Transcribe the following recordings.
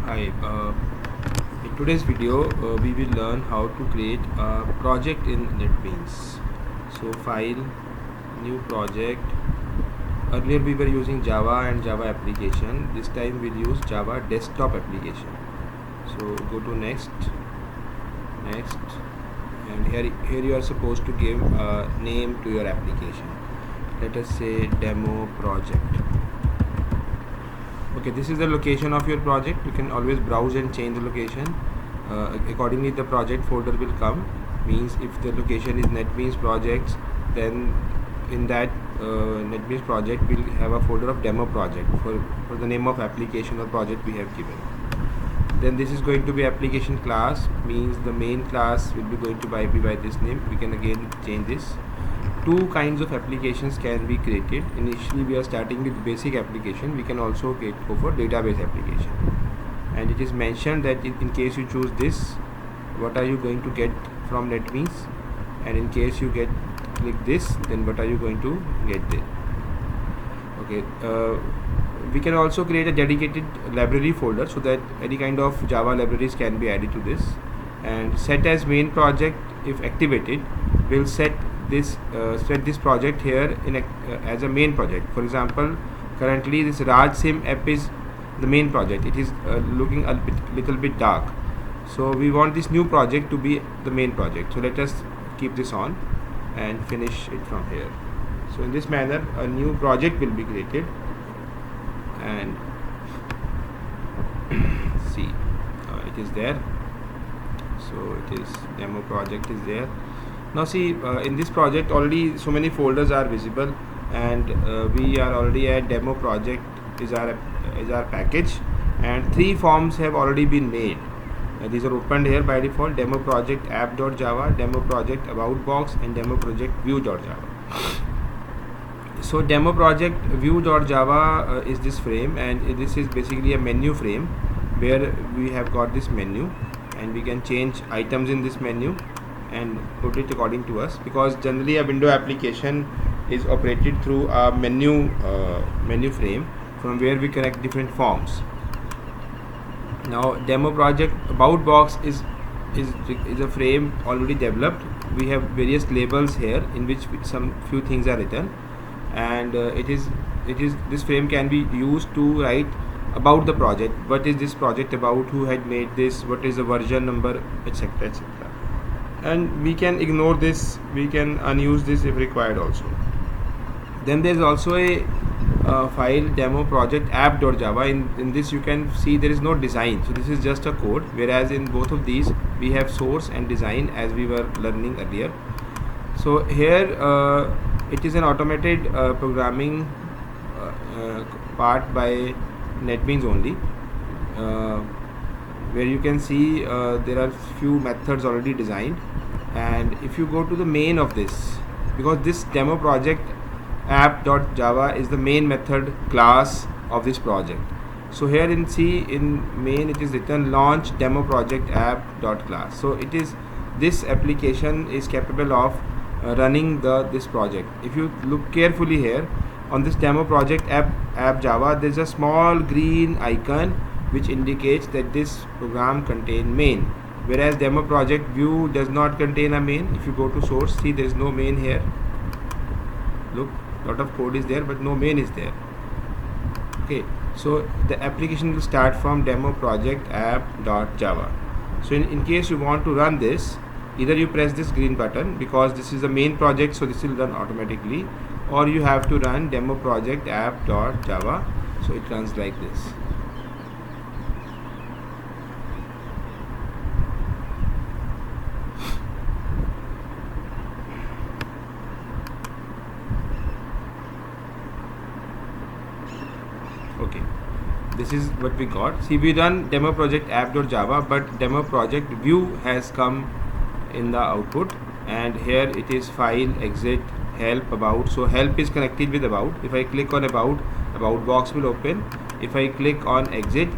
Hi, in today's video we will learn how to create a project in NetBeans. So file, new project. Earlier we were using Java and Java application. This time we'll use Java desktop application. So go to next, and here you are supposed to give a name to your application. Let us say demo project. Okay, this is the location of your project. You can always browse and change the location. Accordingly the project folder will come. Means if the location is NetBeans projects, then in that NetBeans project we'll have a folder of demo project for the name of application or project we have given. Then this is going to be application class, means the main class will be going to be by this name. We can again change this. Two kinds of applications can be created. Initially we are starting with basic application. We can also go for database application, and it is mentioned that in case you choose this, what are you going to get from NetBeans, and in case you click this, then what are you going to get there. Okay, we can also create a dedicated library folder so that any kind of Java libraries can be added to this, and set as main project if activated will set this project here as a main project. For example, currently this Raj Sim app is the main project. It is looking a little bit dark, so we want this new project to be the main project. So let us keep this on and finish it from here. So in this manner a new project will be created, and see it is there. So it is demo project is there. Now see, in this project already so many folders are visible, and we are already at demo project is our package, and 3 forms have already been made. These are opened here by default: demo project app.java, demo project about box, and demo project view.java. So demo project view.java is this frame, and this is basically a menu frame where we have got this menu, and we can change items in this menu and put it according to us, because generally a window application is operated through a menu frame from where we connect different forms. Now demo project about box is a frame already developed. We have various labels here in which some few things are written, and this frame can be used to write about the project. What is this project about, who had made this, what is the version number, etc, etc. And we can ignore this, we can unuse this if required also. Then there is also a file demo project app.java. In this you can see there is no design, so this is just a code, whereas in both of these we have source and design as we were learning earlier. So here it is an automated programming part by NetBeans only, where you can see there are few methods already designed. And if you go to the main of this, because this demo project app.java is the main method class of this project, so here in main it is written launch demo project app.class. So it is, this application is capable of running this project. If you look carefully here on this demo project app Java, there is a small green icon which indicates that this program contains main, whereas demo project view does not contain a main. If you go to source, see there is no main here. Look, lot of code is there but no main is there. Okay, so the application will start from demo project app.java. So in case you want to run this, either you press this green button, because this is the main project, so this will run automatically, or you have to run demo project app.java, so it runs like this. Okay, this is what we got. See, we run demo project app.java, but demo project view has come in the output, and here it is file, exit, help, about. So help is connected with about. If I click on about box will open. If I click on exit,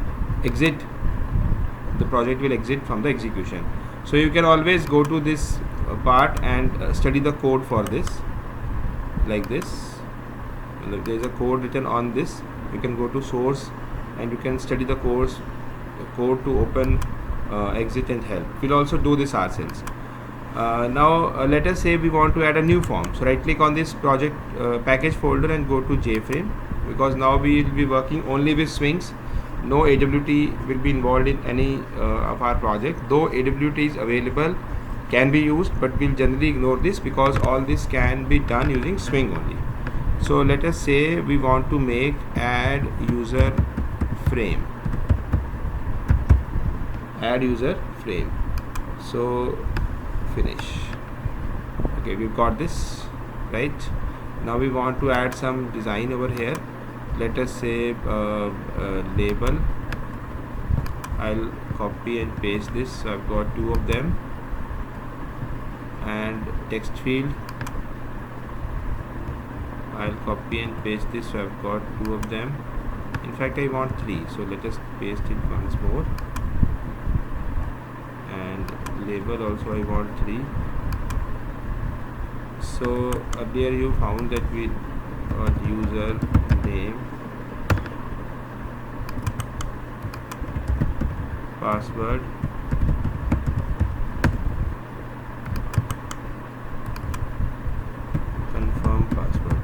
the project will exit from the execution. So you can always go to this part and study the code for this, like this. There is a code written on this. You can go to source and you can study the code code to open, exit and help. We'll also do this ourselves. Now let us say we want to add a new form. So right click on this project package folder and go to JFrame, because now we will be working only with swings. No AWT will be involved in any of our project, though AWT is available, can be used, but we'll generally ignore this because all this can be done using swing only. So let us say we want to make add user frame. So finish. Okay, we've got this right. Now we want to add some design over here. Let us say label. I'll copy and paste this. So I've got two of them, and text field, I'll copy and paste this. So I've got two of them. In fact, I want three, so let us paste it once more. And label also I want three. So earlier you found that we got user name, password, confirm password.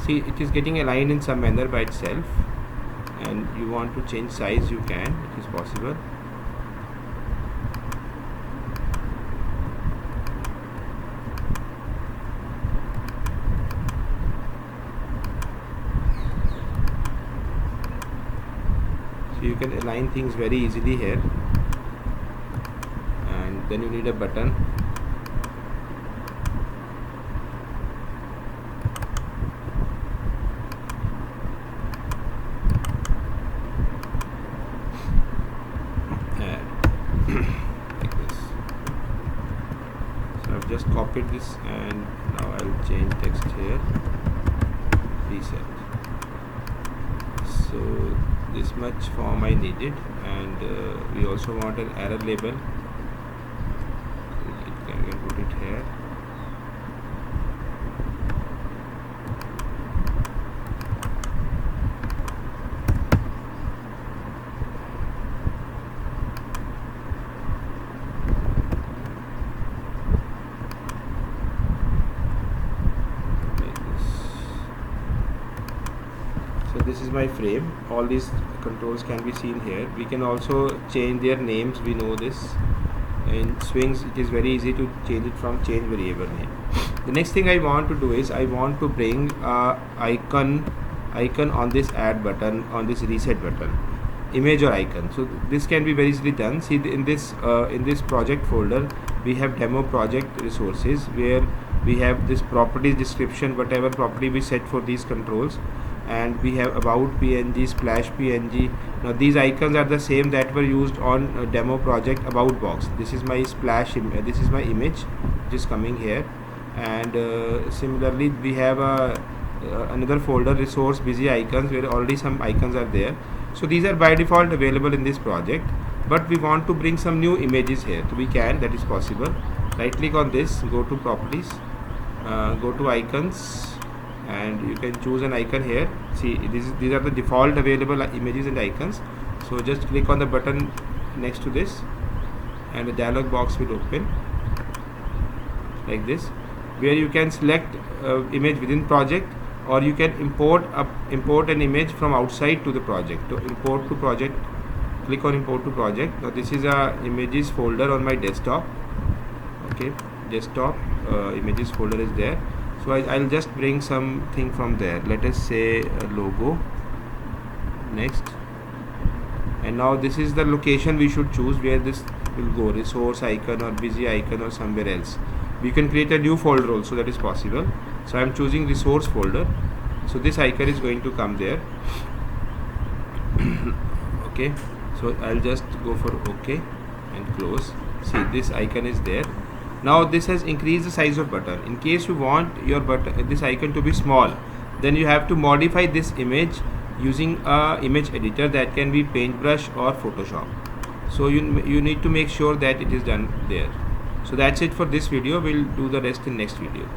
See, it is getting aligned in some manner by itself, and you want to change size, you can, it is possible. So you can align things very easily here, and then you need a button. Like this. So I've just copied this, and now I'll change text here, reset. So this much form I needed, and we also want an error label. We can put it here. So this is my frame. All these controls can be seen here. We can also change their names. We know this. In swings, it is very easy to change it from change variable name. The next thing I want to do is I want to bring icon on this add button, on this reset button, image or icon. So this can be very easily done. See, in this project folder we have demo project resources, where we have this properties description, whatever property we set for these controls, and we have about png, splash png. Now these icons are the same that were used on demo project about box. This is my splash, this is my image which is coming here, and similarly we have another folder, resource busy icons, where already some icons are there. So these are by default available in this project, but we want to bring some new images here. So we can, that is possible. Right click on this, go to properties, go to icons, and you can choose an icon here. See, these are the default available images and icons. So just click on the button next to this, and a dialog box will open like this, where you can select image within project, or you can import an image from outside to the project. So import to project, click on import to project. Now this is a images folder on my desktop. Okay, desktop images folder is there. So I'll just bring something from there. Let us say a logo. Next, and now this is the location we should choose where this will go, resource icon or busy icon or somewhere else. We can create a new folder also, that is possible. So I'm choosing resource folder. So this icon is going to come there. Okay, so I'll just go for OK and close. See, this icon is there. Now this has increased the size of button. In case you want your button, this icon to be small, then you have to modify this image using a image editor, that can be Paintbrush or Photoshop. So you need to make sure that it is done there. So that's it for this video. We'll do the rest in next video.